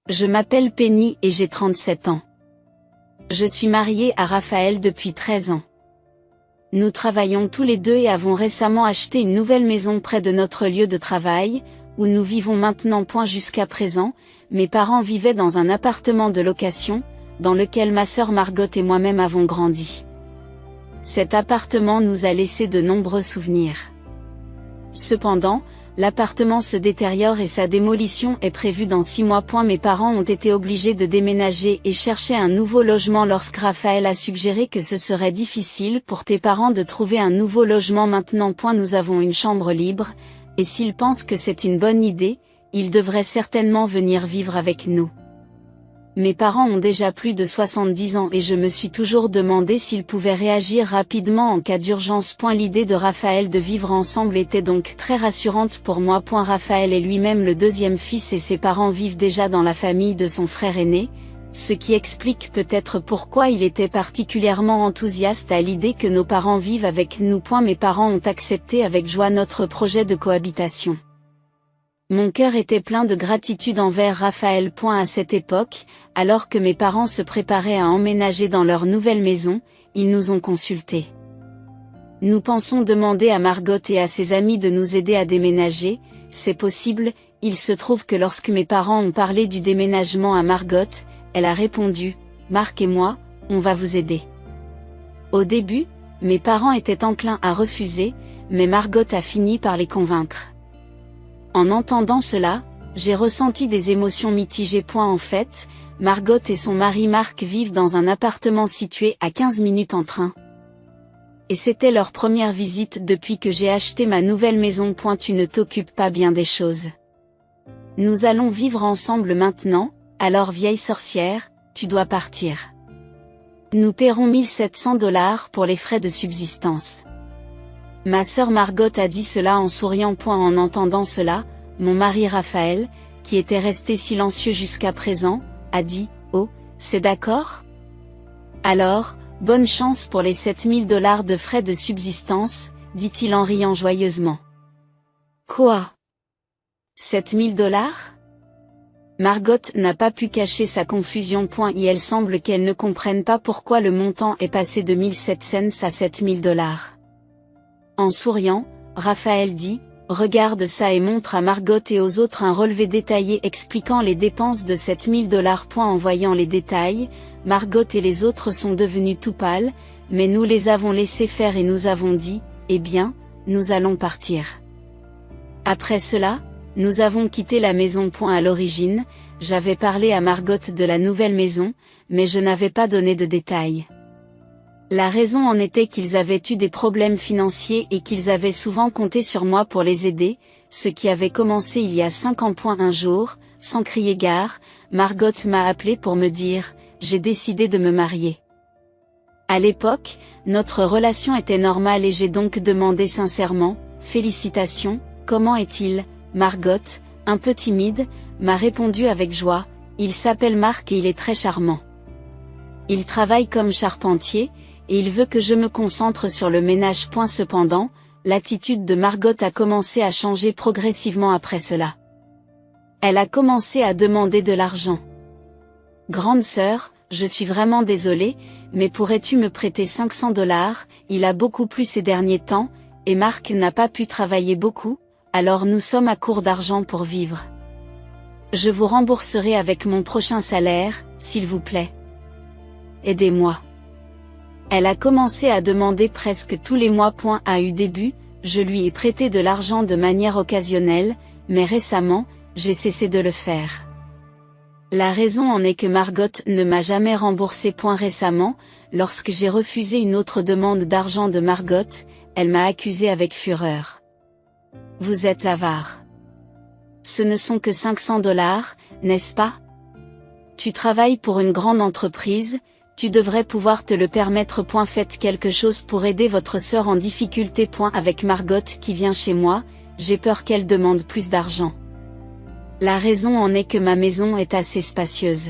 Je m'appelle Penny et j'ai 37 ans. Je suis mariée à Raphaël depuis 13 ans. Nous travaillons tous les deux et avons récemment acheté une nouvelle maison près de notre lieu de travail, où nous vivons maintenant. Jusqu'à présent, mes parents vivaient dans un appartement de location, dans lequel ma sœur Margot et moi-même avons grandi. Cet appartement nous a laissé de nombreux souvenirs. Cependant, l'appartement se détériore et sa démolition est prévue dans 6 mois. Mes parents ont été obligés de déménager et chercher un nouveau logement lorsque Raphaël a suggéré que ce serait difficile pour tes parents de trouver un nouveau logement maintenant. Nous avons une chambre libre, et s'ils pensent que c'est une bonne idée, ils devraient certainement venir vivre avec nous. Mes parents ont déjà plus de 70 ans et je me suis toujours demandé s'ils pouvaient réagir rapidement en cas d'urgence. L'idée de Raphaël de vivre ensemble était donc très rassurante pour moi. Raphaël est lui-même le deuxième fils et ses parents vivent déjà dans la famille de son frère aîné, ce qui explique peut-être pourquoi il était particulièrement enthousiaste à l'idée que nos parents vivent avec nous. Mes parents ont accepté avec joie notre projet de cohabitation. Mon cœur était plein de gratitude envers Raphaël. À cette époque, alors que mes parents se préparaient à emménager dans leur nouvelle maison, ils nous ont consultés. Nous pensons demander à Margot et à ses amis de nous aider à déménager, c'est possible. Il se trouve que lorsque mes parents ont parlé du déménagement à Margot, elle a répondu, « Marc et moi, on va vous aider. » Au début, mes parents étaient enclins à refuser, mais Margot a fini par les convaincre. En entendant cela, j'ai ressenti des émotions mitigées. En fait, Margot et son mari Marc vivent dans un appartement situé à 15 minutes en train. Et c'était leur première visite depuis que j'ai acheté ma nouvelle maison. Tu ne t'occupes pas bien des choses. Nous allons vivre ensemble maintenant, alors vieille sorcière, tu dois partir. Nous paierons $1700 pour les frais de subsistance. Ma sœur Margot a dit cela en souriant. En entendant cela, mon mari Raphaël, qui était resté silencieux jusqu'à présent, a dit, « Oh, c'est d'accord ? Alors, bonne chance pour les $7000 de frais de subsistance, » dit-il en riant joyeusement. « Quoi ? $7000 ? » Margot n'a pas pu cacher sa confusion. Et elle semble qu'elle ne comprenne pas pourquoi le montant est passé de 1700 à $7000. En souriant, Raphaël dit, « Regarde ça » et montre à Margot et aux autres un relevé détaillé expliquant les dépenses de $7000. En voyant les détails, Margot et les autres sont devenus tout pâles, mais nous les avons laissés faire et nous avons dit, « Eh bien, nous allons partir. » Après cela, nous avons quitté la maison. À l'origine, j'avais parlé à Margot de la nouvelle maison, mais je n'avais pas donné de détails. La raison en était qu'ils avaient eu des problèmes financiers et qu'ils avaient souvent compté sur moi pour les aider, ce qui avait commencé il y a 5 ans. Un jour, sans crier gare, Margot m'a appelé pour me dire « J'ai décidé de me marier ». À l'époque, notre relation était normale et j'ai donc demandé sincèrement « Félicitations, comment est-il ?» Margot, un peu timide, m'a répondu avec joie « Il s'appelle Marc et il est très charmant. Il travaille comme charpentier, et il veut que je me concentre sur le ménage. » Cependant, l'attitude de Margot a commencé à changer progressivement après cela. Elle a commencé à demander de l'argent. « Grande sœur, je suis vraiment désolée, mais pourrais-tu me prêter $500 ? Il a beaucoup plu ces derniers temps, et Marc n'a pas pu travailler beaucoup, alors nous sommes à court d'argent pour vivre. Je vous rembourserai avec mon prochain salaire, s'il vous plaît. Aidez-moi. » Elle a commencé à demander presque tous les mois. À eu début, je lui ai prêté de l'argent de manière occasionnelle, mais récemment, j'ai cessé de le faire. La raison en est que Margot ne m'a jamais remboursé. Récemment, lorsque j'ai refusé une autre demande d'argent de Margot, elle m'a accusé avec fureur. « Vous êtes avare. Ce ne sont que $500, n'est-ce pas ? Tu travailles pour une grande entreprise, tu devrais pouvoir te le permettre. Faites quelque chose pour aider votre sœur en difficulté. Avec Margot qui vient chez moi, j'ai peur qu'elle demande plus d'argent. La raison en est que ma maison est assez spacieuse.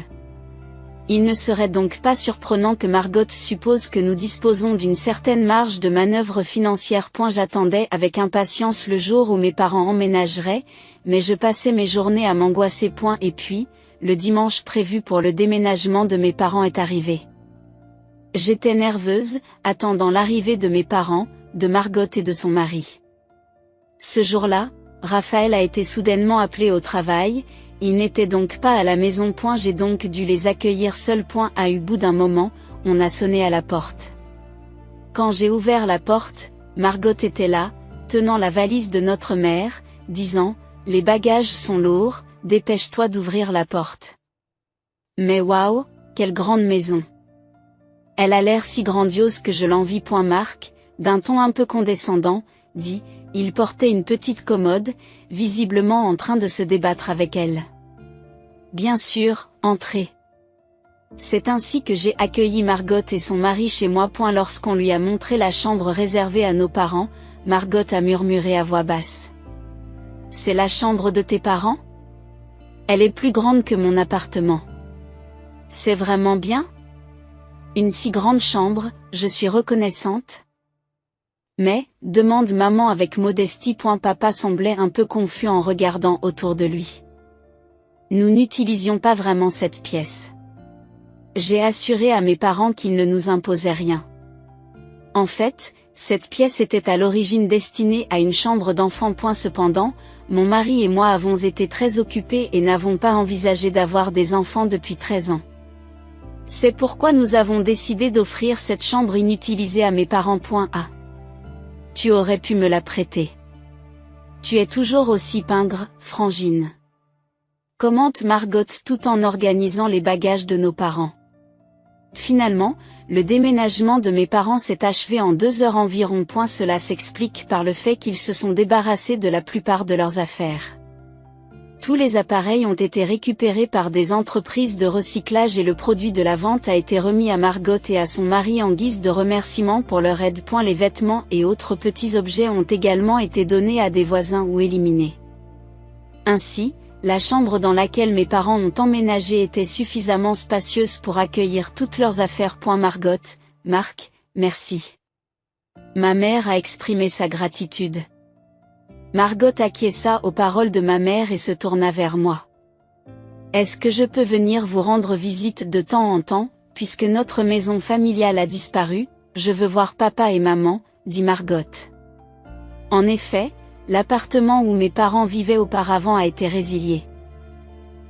Il ne serait donc pas surprenant que Margot suppose que nous disposons d'une certaine marge de manœuvre financière. J'attendais avec impatience le jour où mes parents emménageraient, mais je passais mes journées à m'angoisser. Et puis, le dimanche prévu pour le déménagement de mes parents est arrivé. J'étais nerveuse, attendant l'arrivée de mes parents, de Margot et de son mari. Ce jour-là, Raphaël a été soudainement appelé au travail, il n'était donc pas à la maison. J'ai donc dû les accueillir seuls. À au bout d'un moment, on a sonné à la porte. Quand j'ai ouvert la porte, Margot était là, tenant la valise de notre mère, disant « Les bagages sont lourds, dépêche-toi d'ouvrir la porte. » Mais waouh, quelle grande maison! Elle a l'air si grandiose que je l'envie. Marc, d'un ton un peu condescendant, dit « Il portait une petite commode, visiblement en train de se débattre avec elle. » Bien sûr, entrez. C'est ainsi que j'ai accueilli Margot et son mari chez moi. Lorsqu'on lui a montré la chambre réservée à nos parents, Margot a murmuré à voix basse. « C'est la chambre de tes parents ? Elle est plus grande que mon appartement. » « C'est vraiment bien ? Une si grande chambre, je suis reconnaissante. » Mais, demande maman avec modestie. Papa semblait un peu confus en regardant autour de lui. Nous n'utilisions pas vraiment cette pièce. J'ai assuré à mes parents qu'ils ne nous imposaient rien. En fait, cette pièce était à l'origine destinée à une chambre d'enfant. Cependant, mon mari et moi avons été très occupés et n'avons pas envisagé d'avoir des enfants depuis 13 ans. C'est pourquoi nous avons décidé d'offrir cette chambre inutilisée à mes parents. Tu aurais pu me la prêter. Tu es toujours aussi pingre, Frangine. Commente Margot tout en organisant les bagages de nos parents. Finalement, le déménagement de mes parents s'est achevé en 2 heures environ. Cela s'explique par le fait qu'ils se sont débarrassés de la plupart de leurs affaires. Tous les appareils ont été récupérés par des entreprises de recyclage et le produit de la vente a été remis à Margot et à son mari en guise de remerciement pour leur aide. Les vêtements et autres petits objets ont également été donnés à des voisins ou éliminés. Ainsi, la chambre dans laquelle mes parents ont emménagé était suffisamment spacieuse pour accueillir toutes leurs affaires. Margot, Marc, merci. Ma mère a exprimé sa gratitude. Margot acquiesça aux paroles de ma mère et se tourna vers moi. Est-ce que je peux venir vous rendre visite de temps en temps, puisque notre maison familiale a disparu? Je veux voir papa et maman, dit Margot. En effet, l'appartement où mes parents vivaient auparavant a été résilié.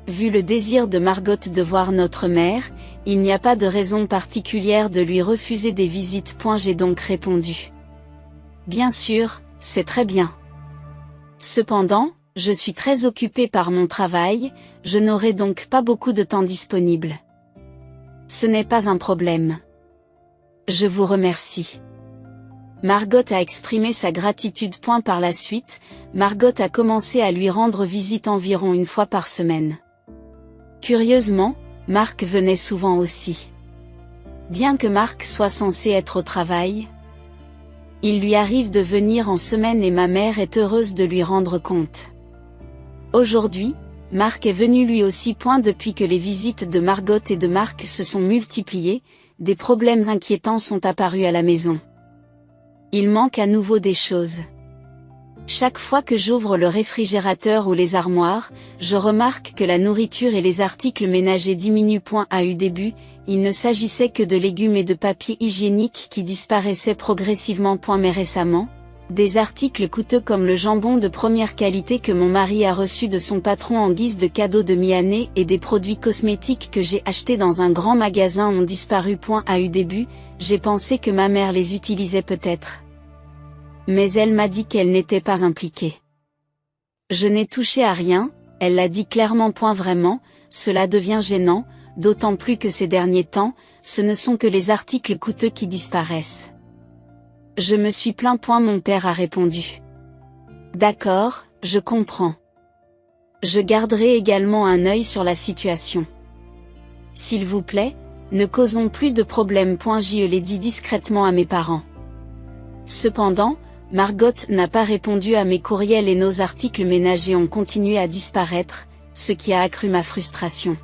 Vu le désir de Margot de voir notre mère, il n'y a pas de raison particulière de lui refuser des visites. J'ai donc répondu. Bien sûr, c'est très bien. Cependant, je suis très occupée par mon travail, je n'aurai donc pas beaucoup de temps disponible. Ce n'est pas un problème. Je vous remercie. Margot a exprimé sa gratitude. Par la suite, Margot a commencé à lui rendre visite environ 1 fois par semaine. Curieusement, Marc venait souvent aussi. Bien que Marc soit censé être au travail, il lui arrive de venir en semaine et ma mère est heureuse de lui rendre compte. Aujourd'hui, Marc est venu lui aussi. Depuis que les visites de Margot et de Marc se sont multipliées, des problèmes inquiétants sont apparus à la maison. Il manque à nouveau des choses. Chaque fois que j'ouvre le réfrigérateur ou les armoires, je remarque que la nourriture et les articles ménagers diminuent. Au début, il ne s'agissait que de légumes et de papier hygiénique qui disparaissaient progressivement. Mais récemment, des articles coûteux comme le jambon de première qualité que mon mari a reçu de son patron en guise de cadeau de mi-année et des produits cosmétiques que j'ai achetés dans un grand magasin ont disparu. Au début, j'ai pensé que ma mère les utilisait peut-être. Mais elle m'a dit qu'elle n'était pas impliquée. Je n'ai touché à rien, elle l'a dit clairement. Vraiment, cela devient gênant, d'autant plus que ces derniers temps, ce ne sont que les articles coûteux qui disparaissent. Je me suis plaint. Mon père a répondu. D'accord, je comprends. Je garderai également un œil sur la situation. S'il vous plaît, ne causons plus de problèmes. Je l'ai dit discrètement à mes parents. Cependant, Margot n'a pas répondu à mes courriels et nos articles ménagers ont continué à disparaître, ce qui a accru ma frustration.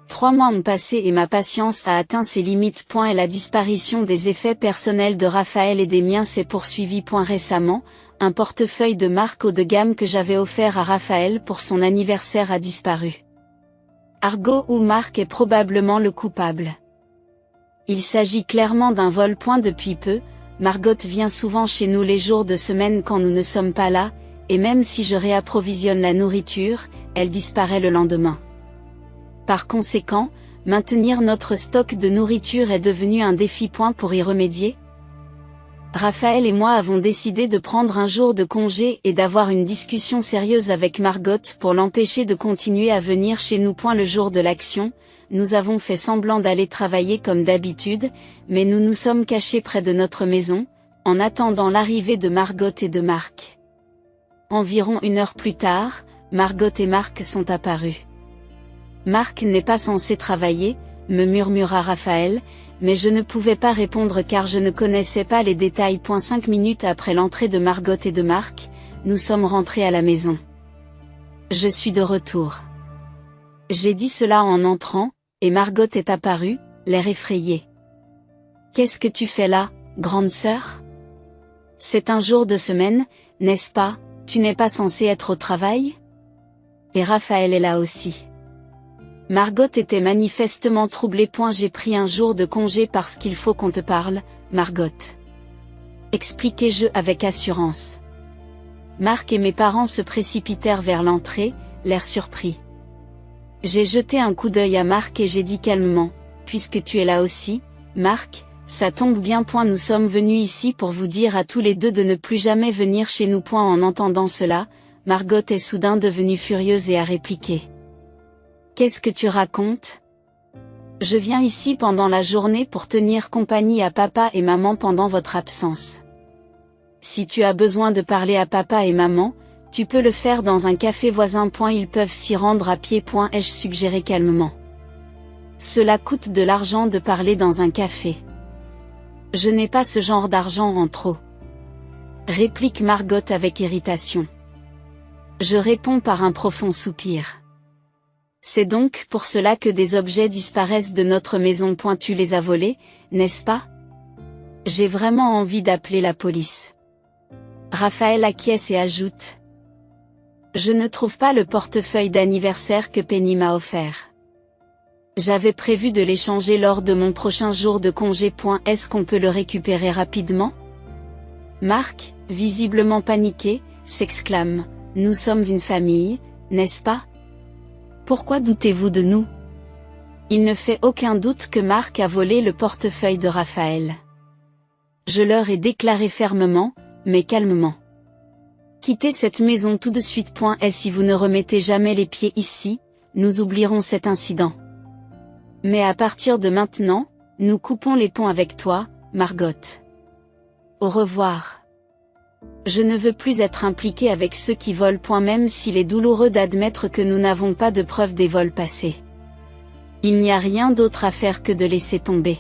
3 mois ont passé et ma patience a atteint ses limites. Et la disparition des effets personnels de Raphaël et des miens s'est poursuivie. Récemment, un portefeuille de marque haut de gamme que j'avais offert à Raphaël pour son anniversaire a disparu. Argo ou Marc est probablement le coupable. Il s'agit clairement d'un vol. Depuis peu, Margot vient souvent chez nous les jours de semaine quand nous ne sommes pas là, et même si je réapprovisionne la nourriture, elle disparaît le lendemain. Par conséquent, maintenir notre stock de nourriture est devenu un défi. Pour y remédier, Raphaël et moi avons décidé de prendre un jour de congé et d'avoir une discussion sérieuse avec Margot pour l'empêcher de continuer à venir chez nous. Le jour de l'action, nous avons fait semblant d'aller travailler comme d'habitude, mais nous nous sommes cachés près de notre maison, en attendant l'arrivée de Margot et de Marc. Environ 1 heure plus tard, Margot et Marc sont apparus. Marc n'est pas censé travailler, me murmura Raphaël, mais je ne pouvais pas répondre car je ne connaissais pas les détails. 5 minutes après l'entrée de Margot et de Marc, nous sommes rentrés à la maison. Je suis de retour. J'ai dit cela en entrant, et Margot est apparue, l'air effrayé. Qu'est-ce que tu fais là, grande sœur? C'est un jour de semaine, n'est-ce pas, tu n'es pas censée être au travail? Et Raphaël est là aussi. Margot était manifestement troublée. J'ai pris un jour de congé parce qu'il faut qu'on te parle, Margot. Expliquai-je avec assurance. Marc et mes parents se précipitèrent vers l'entrée, l'air surpris. J'ai jeté un coup d'œil à Marc et j'ai dit calmement, puisque tu es là aussi, Marc, ça tombe bien. Nous sommes venus ici pour vous dire à tous les deux de ne plus jamais venir chez nous. En entendant cela, Margot est soudain devenue furieuse et a répliqué. Qu'est-ce que tu racontes? Je viens ici pendant la journée pour tenir compagnie à papa et maman pendant votre absence. Si tu as besoin de parler à papa et maman, tu peux le faire dans un café voisin. Ils peuvent s'y rendre à pied. Ai-je suggéré calmement. Cela coûte de l'argent de parler dans un café. Je n'ai pas ce genre d'argent en trop. Réplique Margot avec irritation. Je réponds par un profond soupir. C'est donc pour cela que des objets disparaissent de notre maison. Tu les as volés, n'est-ce pas? J'ai vraiment envie d'appeler la police. Raphaël acquiesce et ajoute. Je ne trouve pas le portefeuille d'anniversaire que Penny m'a offert. J'avais prévu de l'échanger lors de mon prochain jour de congé. Est-ce qu'on peut le récupérer rapidement? Marc, visiblement paniqué, s'exclame. Nous sommes une famille, n'est-ce pas? Pourquoi doutez-vous de nous? Il ne fait aucun doute que Marc a volé le portefeuille de Raphaël. Je leur ai déclaré fermement, mais calmement. Quittez cette maison tout de suite. Et si vous ne remettez jamais les pieds ici, nous oublierons cet incident. Mais à partir de maintenant, nous coupons les ponts avec toi, Margot. Au revoir. Je ne veux plus être impliqué avec ceux qui volent. Même s'il est douloureux d'admettre que nous n'avons pas de preuves des vols passés. Il n'y a rien d'autre à faire que de laisser tomber.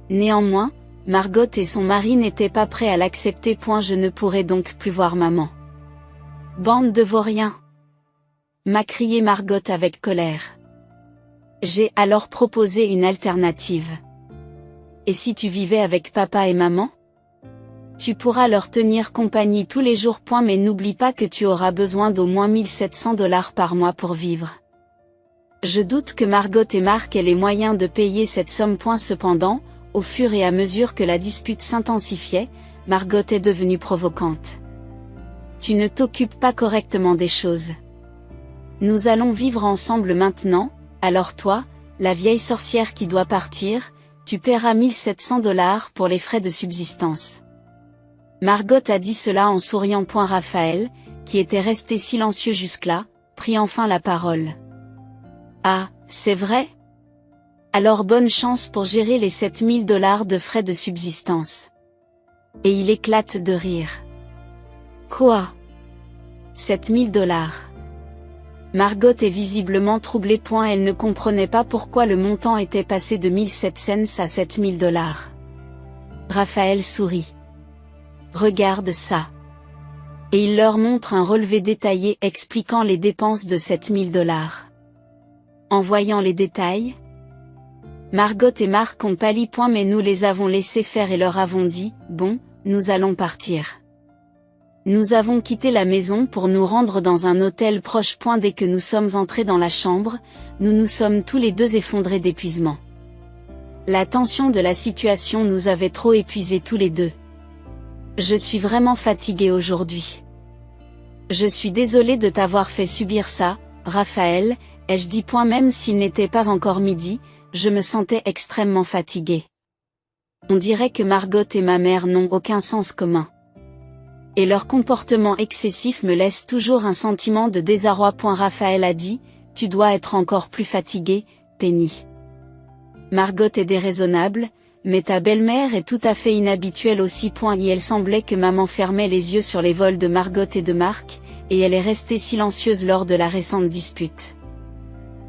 Néanmoins, Margot et son mari n'étaient pas prêts à l'accepter. Je ne pourrai donc plus voir maman. Bande de vauriens! M'a crié Margot avec colère. J'ai alors proposé une alternative. Et si tu vivais avec papa et maman? Tu pourras leur tenir compagnie tous les jours. Mais n'oublie pas que tu auras besoin d'au moins $1700 par mois pour vivre. Je doute que Margot et Marc aient les moyens de payer cette somme. Cependant, au fur et à mesure que la dispute s'intensifiait, Margot est devenue provocante. Tu ne t'occupes pas correctement des choses. Nous allons vivre ensemble maintenant, alors toi, la vieille sorcière qui doit partir, tu paieras $1700 pour les frais de subsistance. Margot a dit cela en souriant. Raphaël, qui était resté silencieux jusque-là, prit enfin la parole. Ah, c'est vrai? Alors bonne chance pour gérer les $7000 de frais de subsistance. Et il éclate de rire. Quoi? $7000? Margot est visiblement troublée. Elle ne comprenait pas pourquoi le montant était passé de 1700 à $7000. Raphaël sourit. Regarde ça. Et il leur montre un relevé détaillé expliquant les dépenses de $7000. En voyant les détails, Margot et Marc ont pâli. Mais nous les avons laissés faire et leur avons dit, bon, nous allons partir. Nous avons quitté la maison pour nous rendre dans un hôtel proche. Dès que nous sommes entrés dans la chambre, nous nous sommes tous les deux effondrés d'épuisement. La tension de la situation nous avait trop épuisés tous les deux. Je suis vraiment fatiguée aujourd'hui. Je suis désolée de t'avoir fait subir ça, Raphaël, ai-je dit. Même s'il n'était pas encore midi, je me sentais extrêmement fatiguée. On dirait que Margot et ma mère n'ont aucun sens commun. Et leur comportement excessif me laisse toujours un sentiment de désarroi. Raphaël a dit, tu dois être encore plus fatiguée, Penny. Margot est déraisonnable, mais ta belle-mère est tout à fait inhabituelle aussi. Et elle semblait que maman fermait les yeux sur les vols de Margot et de Marc, et elle est restée silencieuse lors de la récente dispute.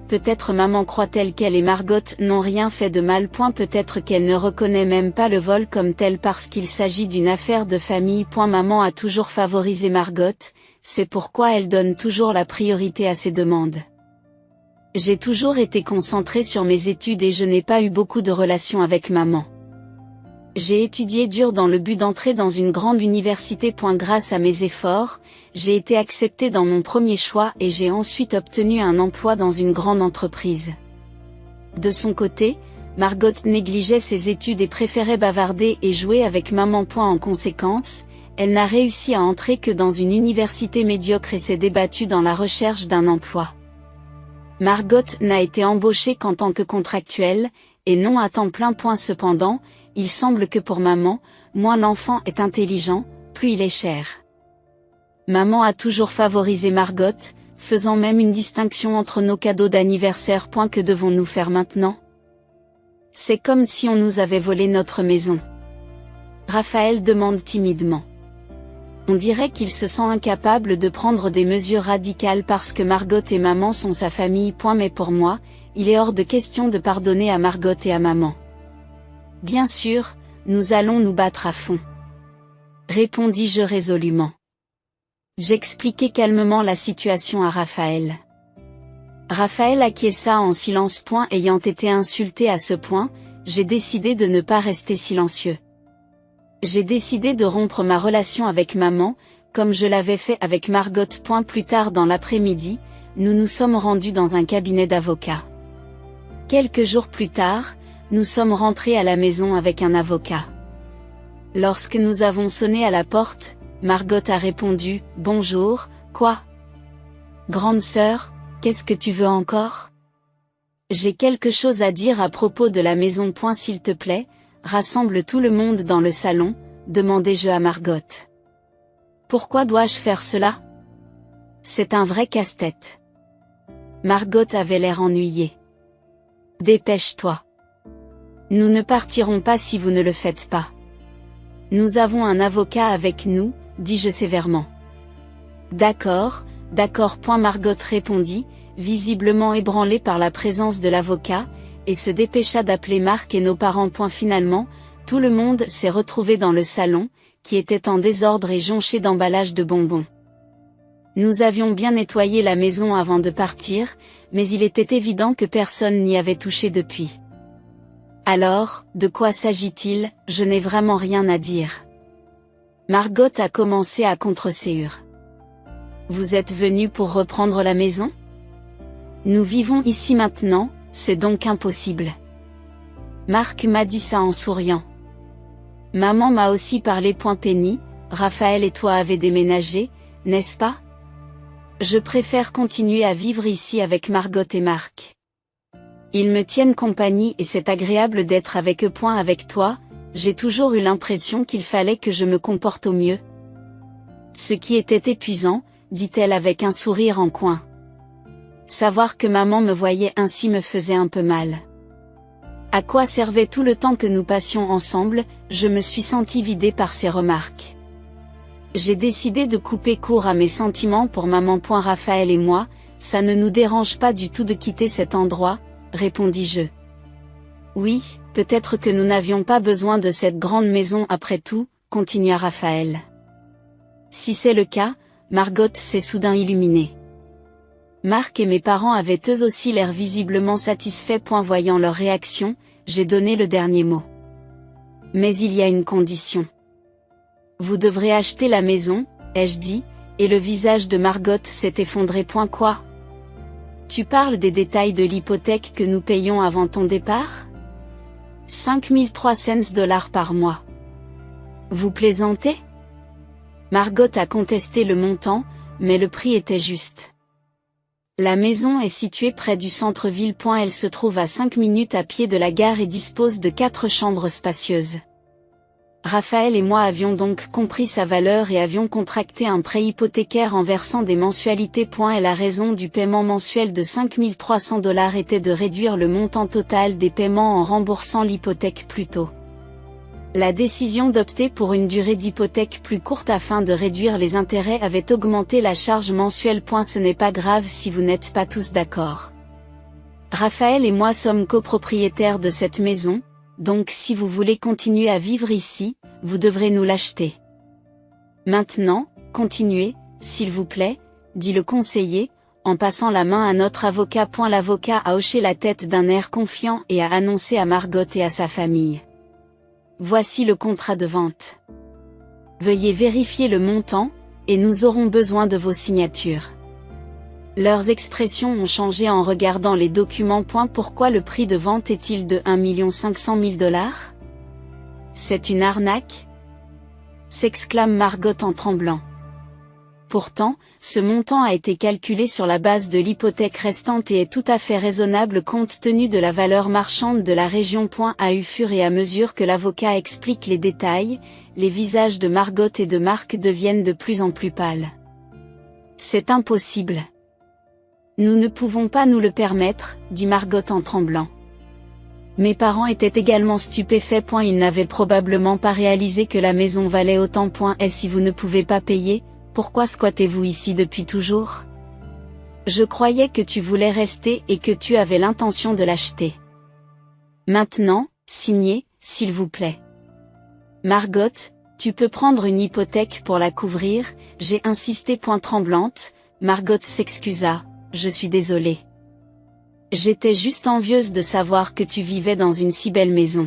Peut-être maman croit-elle qu'elle et Margot n'ont rien fait de mal. Peut-être qu'elle ne reconnaît même pas le vol comme tel parce qu'il s'agit d'une affaire de famille. Maman a toujours favorisé Margot, c'est pourquoi elle donne toujours la priorité à ses demandes. J'ai toujours été concentrée sur mes études et je n'ai pas eu beaucoup de relations avec maman. J'ai étudié dur dans le but d'entrer dans une grande université. Grâce à mes efforts, j'ai été acceptée dans mon premier choix et j'ai ensuite obtenu un emploi dans une grande entreprise. De son côté, Margot négligeait ses études et préférait bavarder et jouer avec maman. En conséquence, elle n'a réussi à entrer que dans une université médiocre et s'est débattue dans la recherche d'un emploi. Margot n'a été embauchée qu'en tant que contractuelle, et non à temps plein. Cependant, il semble que pour maman, moins l'enfant est intelligent, plus il est cher. Maman a toujours favorisé Margot, faisant même une distinction entre nos cadeaux d'anniversaire. Que devons-nous faire maintenant? C'est comme si on nous avait volé notre maison. Raphaël demande timidement. On dirait qu'il se sent incapable de prendre des mesures radicales parce que Margot et maman sont sa famille. Mais pour moi, il est hors de question de pardonner à Margot et à maman. Bien sûr, nous allons nous battre à fond. Répondis-je résolument. J'expliquai calmement la situation à Raphaël. Raphaël acquiesça en silence. Ayant été insulté à ce point, j'ai décidé de ne pas rester silencieux. J'ai décidé de rompre ma relation avec maman, comme je l'avais fait avec Margot. Plus tard dans l'après-midi, nous nous sommes rendus dans un cabinet d'avocats. Quelques jours plus tard, nous sommes rentrés à la maison avec un avocat. Lorsque nous avons sonné à la porte, Margot a répondu « Bonjour, quoi ? Grande sœur, qu'est-ce que tu veux encore ? J'ai quelque chose à dire à propos de la maison. S'il te plaît, rassemble tout le monde dans le salon, demandai-je à Margot. Pourquoi dois-je faire cela ? C'est un vrai casse-tête. Margot avait l'air ennuyée. Dépêche-toi. Nous ne partirons pas si vous ne le faites pas. Nous avons un avocat avec nous, dis-je sévèrement. D'accord, d'accord. Margot répondit, visiblement ébranlée par la présence de l'avocat, et se dépêcha d'appeler Marc et nos parents. Finalement, tout le monde s'est retrouvé dans le salon, qui était en désordre et jonché d'emballages de bonbons. Nous avions bien nettoyé la maison avant de partir, mais il était évident que personne n'y avait touché depuis. Alors, de quoi s'agit-il? Je n'ai vraiment rien à dire. Margot a commencé à contreséure. Vous êtes venu pour reprendre la maison? Nous vivons ici maintenant, c'est donc impossible. Marc m'a dit ça en souriant. Maman m'a aussi parlé. Penny, Raphaël et toi avez déménagé, n'est-ce pas? Je préfère continuer à vivre ici avec Margot et Marc. Ils me tiennent compagnie et c'est agréable d'être avec eux. Avec toi, j'ai toujours eu l'impression qu'il fallait que je me comporte au mieux. Ce qui était épuisant, dit-elle avec un sourire en coin. Savoir que maman me voyait ainsi me faisait un peu mal. À quoi servait tout le temps que nous passions ensemble? Je me suis sentie vidée par ces remarques. J'ai décidé de couper court à mes sentiments pour maman. Raphaël et moi, ça ne nous dérange pas du tout de quitter cet endroit, répondis-je. Oui, peut-être que nous n'avions pas besoin de cette grande maison après tout, continua Raphaël. Si c'est le cas, Margot s'est soudain illuminée. Marc et mes parents avaient eux aussi l'air visiblement satisfaits. Voyant leur réaction, j'ai donné le dernier mot. Mais il y a une condition. Vous devrez acheter la maison, ai-je dit, et le visage de Margot s'est effondré. Quoi? Tu parles des détails de l'hypothèque que nous payons avant ton départ? 5300 $ par mois. Vous plaisantez? Margot a contesté le montant, mais le prix était juste. La maison est située près du centre-ville. Elle se trouve à 5 minutes à pied de la gare et dispose de 4 chambres spacieuses. Raphaël et moi avions donc compris sa valeur et avions contracté un prêt hypothécaire en versant des mensualités. Et la raison du paiement mensuel de 5300 $ était de réduire le montant total des paiements en remboursant l'hypothèque plus tôt. La décision d'opter pour une durée d'hypothèque plus courte afin de réduire les intérêts avait augmenté la charge mensuelle. Ce n'est pas grave si vous n'êtes pas tous d'accord. Raphaël et moi sommes copropriétaires de cette maison, donc si vous voulez continuer à vivre ici, vous devrez nous l'acheter. Maintenant, continuez, s'il vous plaît, dit le conseiller, en passant la main à notre avocat. L'avocat a hoché la tête d'un air confiant et a annoncé à Margot et à sa famille. Voici le contrat de vente. Veuillez vérifier le montant, et nous aurons besoin de vos signatures. Leurs expressions ont changé en regardant les documents. Pourquoi le prix de vente est-il de 1 500 000 $? C'est une arnaque? S'exclame Margot en tremblant. Pourtant, ce montant a été calculé sur la base de l'hypothèque restante et est tout à fait raisonnable compte tenu de la valeur marchande de la région. Au fur et à mesure que l'avocat explique les détails, les visages de Margot et de Marc deviennent de plus en plus pâles. C'est impossible. Nous ne pouvons pas nous le permettre, dit Margot en tremblant. Mes parents étaient également stupéfaits. Ils n'avaient probablement pas réalisé que la maison valait autant. Et si vous ne pouvez pas payer, pourquoi squattez-vous ici depuis toujours? Je croyais que tu voulais rester et que tu avais l'intention de l'acheter. Maintenant, signez, s'il vous plaît. Margot, tu peux prendre une hypothèque pour la couvrir, j'ai insisté. Tremblante, Margot s'excusa, je suis désolée. J'étais juste envieuse de savoir que tu vivais dans une si belle maison.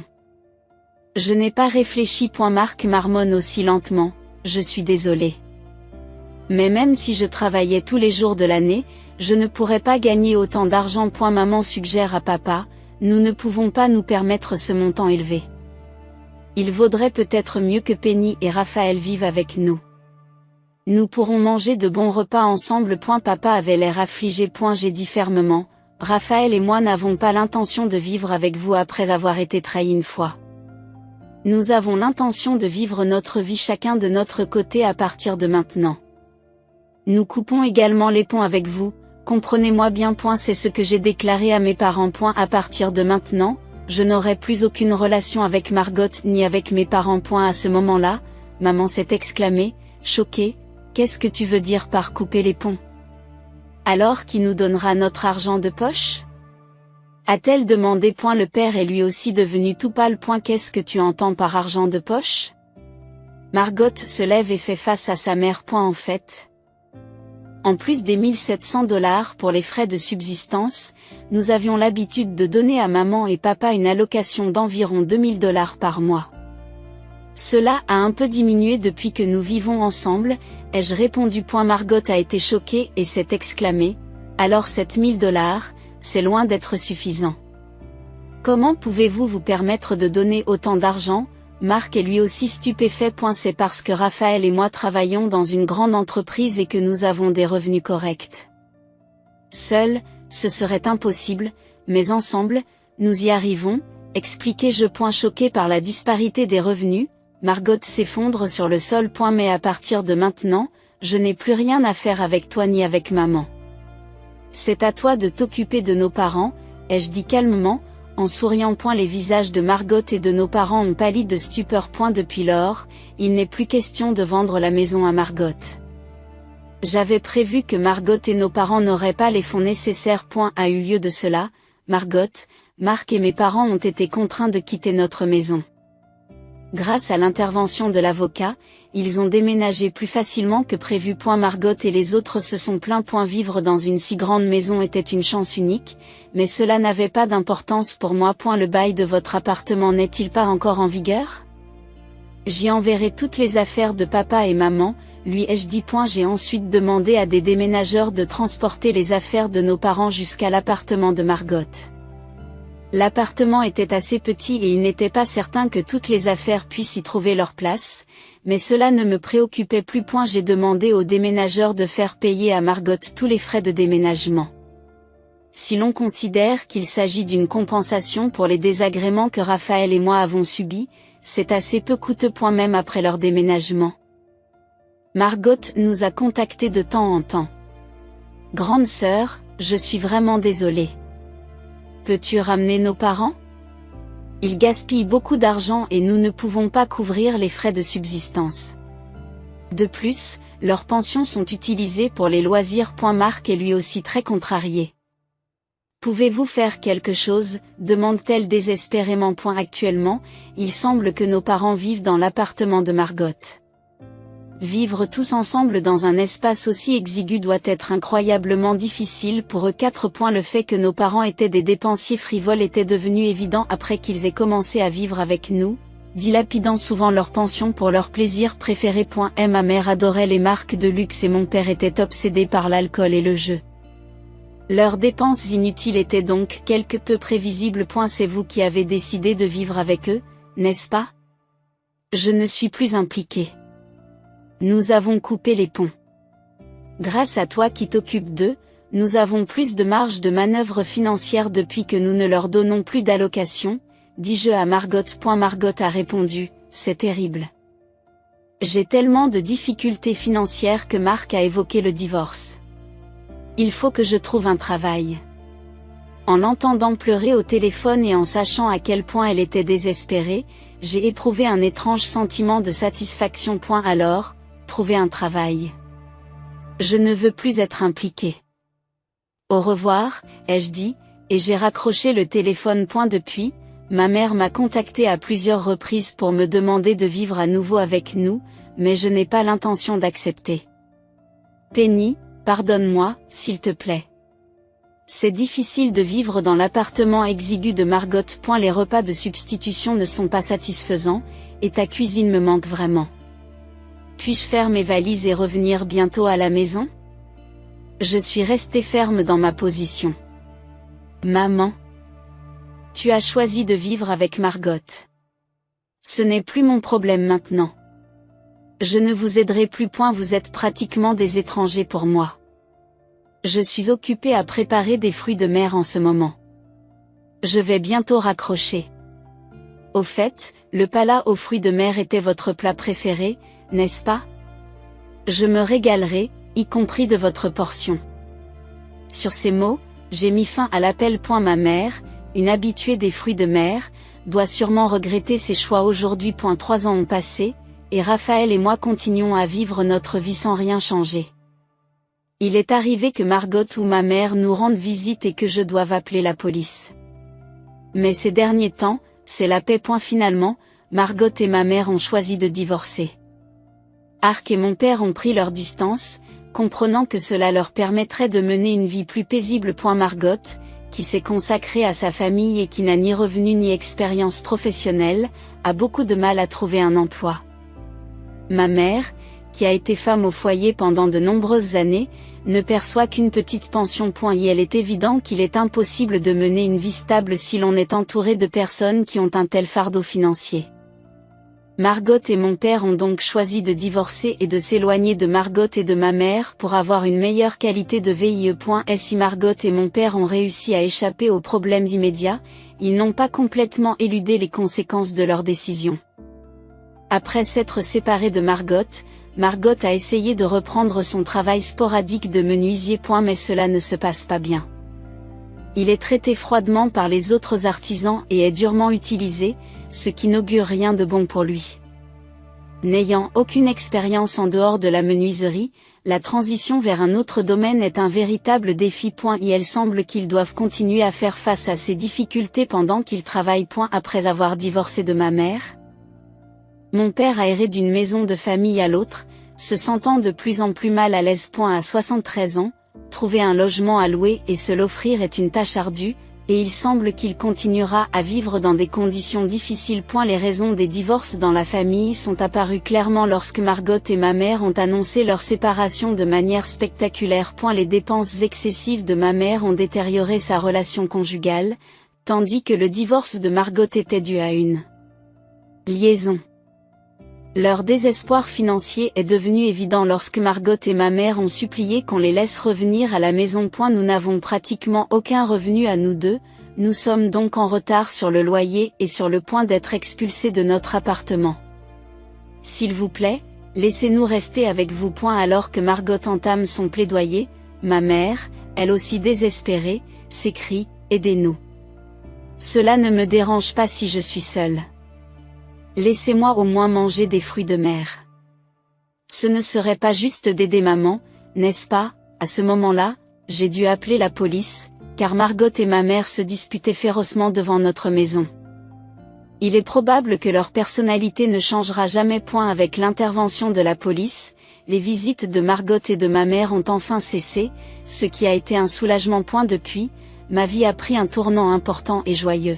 Je n'ai pas réfléchi. Marc marmonne aussi lentement, je suis désolée. Mais même si je travaillais tous les jours de l'année, je ne pourrais pas gagner autant d'argent. Maman suggère à papa, nous ne pouvons pas nous permettre ce montant élevé. Il vaudrait peut-être mieux que Penny et Raphaël vivent avec nous. Nous pourrons manger de bons repas ensemble. Papa avait l'air affligé. J'ai dit fermement, Raphaël et moi n'avons pas l'intention de vivre avec vous après avoir été trahis une fois. Nous avons l'intention de vivre notre vie chacun de notre côté à partir de maintenant. Nous coupons également les ponts avec vous, comprenez-moi bien. C'est ce que j'ai déclaré à mes parents. À partir de maintenant, je n'aurai plus aucune relation avec Margot ni avec mes parents. À ce moment-là, maman s'est exclamée, choquée, qu'est-ce que tu veux dire par couper les ponts? Alors qui nous donnera notre argent de poche? A-t-elle demandé. Le père est lui aussi devenu tout pâle. Qu'est-ce que tu entends par argent de poche? Margot se lève et fait face à sa mère. En fait, en plus des 1700 $ pour les frais de subsistance, nous avions l'habitude de donner à maman et papa une allocation d'environ 2000 $ par mois. Cela a un peu diminué depuis que nous vivons ensemble, ai-je répondu. Margot a été choquée et s'est exclamée, alors 7000 $, c'est loin d'être suffisant. Comment pouvez-vous vous permettre de donner autant d'argent? Marc est lui aussi stupéfait. C'est parce que Raphaël et moi travaillons dans une grande entreprise et que nous avons des revenus corrects. Seul, ce serait impossible, mais ensemble, nous y arrivons, expliquai-je. Choqué par la disparité des revenus, Margot s'effondre sur le sol. Mais à partir de maintenant, je n'ai plus rien à faire avec toi ni avec maman. C'est à toi de t'occuper de nos parents, ai-je dit calmement, en souriant. Les visages de Margot et de nos parents ont pâli de stupeur. Depuis lors, il n'est plus question de vendre la maison à Margot. J'avais prévu que Margot et nos parents n'auraient pas les fonds nécessaires. A eu lieu de cela, Margot, Marc et mes parents ont été contraints de quitter notre maison. Grâce à l'intervention de l'avocat, ils ont déménagé plus facilement que prévu. Margot et les autres se sont plaints. Vivre dans une si grande maison était une chance unique, mais cela n'avait pas d'importance pour moi. Le bail de votre appartement n'est-il pas encore en vigueur? J'y enverrai toutes les affaires de papa et maman, lui ai-je dit. J'ai ensuite demandé à des déménageurs de transporter les affaires de nos parents jusqu'à l'appartement de Margot. L'appartement était assez petit et il n'était pas certain que toutes les affaires puissent y trouver leur place, mais cela ne me préoccupait plus. J'ai demandé aux déménageurs de faire payer à Margot tous les frais de déménagement. Si l'on considère qu'il s'agit d'une compensation pour les désagréments que Raphaël et moi avons subis, c'est assez peu coûteux. Même après leur déménagement. Margot nous a contactés de temps en temps. Grande sœur, je suis vraiment désolée. Peux-tu ramener nos parents? Ils gaspillent beaucoup d'argent et nous ne pouvons pas couvrir les frais de subsistance. De plus, leurs pensions sont utilisées pour les loisirs. Marc est lui aussi très contrarié. Pouvez-vous faire quelque chose, demande-t-elle désespérément. Actuellement, il semble que nos parents vivent dans l'appartement de Margot. Vivre tous ensemble dans un espace aussi exigu doit être incroyablement difficile pour eux. 4. Le fait que nos parents étaient des dépensiers frivoles était devenu évident après qu'ils aient commencé à vivre avec nous, dilapidant souvent leur pension pour leurs plaisirs préférés. Ma mère adorait les marques de luxe et mon père était obsédé par l'alcool et le jeu. Leurs dépenses inutiles étaient donc quelque peu prévisibles. C'est vous qui avez décidé de vivre avec eux, n'est-ce pas? Je ne suis plus impliquée. Nous avons coupé les ponts. Grâce à toi qui t'occupes d'eux, nous avons plus de marge de manœuvre financière depuis que nous ne leur donnons plus d'allocation, dis-je à Margot. Margot a répondu, c'est terrible. J'ai tellement de difficultés financières que Marc a évoqué le divorce. Il faut que je trouve un travail. En l'entendant pleurer au téléphone et en sachant à quel point elle était désespérée, j'ai éprouvé un étrange sentiment de satisfaction. Alors, trouver un travail. Je ne veux plus être impliquée. Au revoir, ai-je dit, et j'ai raccroché le téléphone. Depuis, ma mère m'a contacté à plusieurs reprises pour me demander de vivre à nouveau avec nous, mais je n'ai pas l'intention d'accepter. Penny, pardonne-moi, s'il te plaît. C'est difficile de vivre dans l'appartement exigu de Margot. Les repas de substitution ne sont pas satisfaisants, et ta cuisine me manque vraiment. Puis-je faire mes valises et revenir bientôt à la maison? Je suis restée ferme dans ma position. Maman. Tu as choisi de vivre avec Margot. Ce n'est plus mon problème maintenant. Je ne vous aiderai plus. Vous êtes pratiquement des étrangers pour moi. Je suis occupée à préparer des fruits de mer en ce moment. Je vais bientôt raccrocher. Au fait, le palat aux fruits de mer était votre plat préféré, n'est-ce pas? Je me régalerai, y compris de votre portion. Sur ces mots, j'ai mis fin à l'appel. Ma mère, une habituée des fruits de mer, doit sûrement regretter ses choix aujourd'hui. 3 ans ont passé, et Raphaël et moi continuons à vivre notre vie sans rien changer. Il est arrivé que Margot ou ma mère nous rendent visite et que je doive appeler la police. Mais ces derniers temps, c'est la paix. Finalement, Margot et ma mère ont choisi de divorcer. Arc et mon père ont pris leur distance, comprenant que cela leur permettrait de mener une vie plus paisible. Margot, qui s'est consacrée à sa famille et qui n'a ni revenu ni expérience professionnelle, a beaucoup de mal à trouver un emploi. Ma mère, qui a été femme au foyer pendant de nombreuses années, ne perçoit qu'une petite pension. Il est évident qu'il est impossible de mener une vie stable si l'on est entouré de personnes qui ont un tel fardeau financier. Margot et mon père ont donc choisi de divorcer et de s'éloigner de Margot et de ma mère pour avoir une meilleure qualité de vie. Si Margot et mon père ont réussi à échapper aux problèmes immédiats, ils n'ont pas complètement éludé les conséquences de leur décision. Après s'être séparés de Margot, Margot a essayé de reprendre son travail sporadique de menuisier. Mais cela ne se passe pas bien. Il est traité froidement par les autres artisans et est durement utilisé, ce qui n'augure rien de bon pour lui. N'ayant aucune expérience en dehors de la menuiserie, la transition vers un autre domaine est un véritable défi. Il semble qu'ils doivent continuer à faire face à ces difficultés pendant qu'ils travaillent. Après avoir divorcé de ma mère, mon père a erré d'une maison de famille à l'autre, se sentant de plus en plus mal à l'aise. À 73 ans, trouver un logement à louer et se l'offrir est une tâche ardue, et il semble qu'il continuera à vivre dans des conditions difficiles. Les raisons des divorces dans la famille sont apparues clairement lorsque Margot et ma mère ont annoncé leur séparation de manière spectaculaire. Les dépenses excessives de ma mère ont détérioré sa relation conjugale, tandis que le divorce de Margot était dû à une liaison. Leur désespoir financier est devenu évident lorsque Margot et ma mère ont supplié qu'on les laisse revenir à la maison. Nous n'avons pratiquement aucun revenu à nous deux, nous sommes donc en retard sur le loyer et sur le point d'être expulsés de notre appartement. S'il vous plaît, laissez-nous rester avec vous. Alors que Margot entame son plaidoyer, ma mère, elle aussi désespérée, s'écrie « Aidez-nous. Cela ne me dérange pas si je suis seule. Laissez-moi au moins manger des fruits de mer. Ce ne serait pas juste d'aider maman, n'est-ce pas ?» À ce moment-là, j'ai dû appeler la police, car Margot et ma mère se disputaient férocement devant notre maison. Il est probable que leur personnalité ne changera jamais. Avec l'intervention de la police, les visites de Margot et de ma mère ont enfin cessé, ce qui a été un soulagement. Depuis, ma vie a pris un tournant important et joyeux.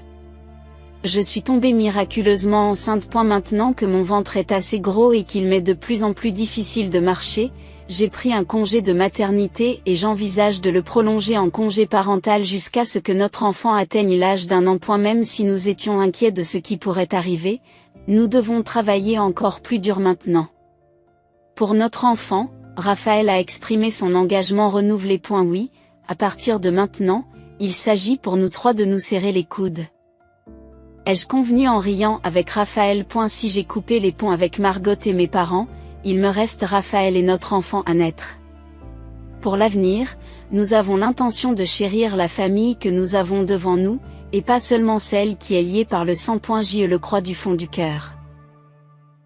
Je suis tombée miraculeusement enceinte. Maintenant que mon ventre est assez gros et qu'il m'est de plus en plus difficile de marcher, j'ai pris un congé de maternité et j'envisage de le prolonger en congé parental jusqu'à ce que notre enfant atteigne l'âge d'1 an. Même si nous étions inquiets de ce qui pourrait arriver, nous devons travailler encore plus dur maintenant. Pour notre enfant, Raphaël a exprimé son engagement renouvelé. Oui, à partir de maintenant, il s'agit pour nous 3 de nous serrer les coudes. Ai-je convenu en riant avec Raphaël. Si j'ai coupé les ponts avec Margot et mes parents, il me reste Raphaël et notre enfant à naître. Pour l'avenir, nous avons l'intention de chérir la famille que nous avons devant nous, et pas seulement celle qui est liée par le sang. Je le crois du fond du cœur.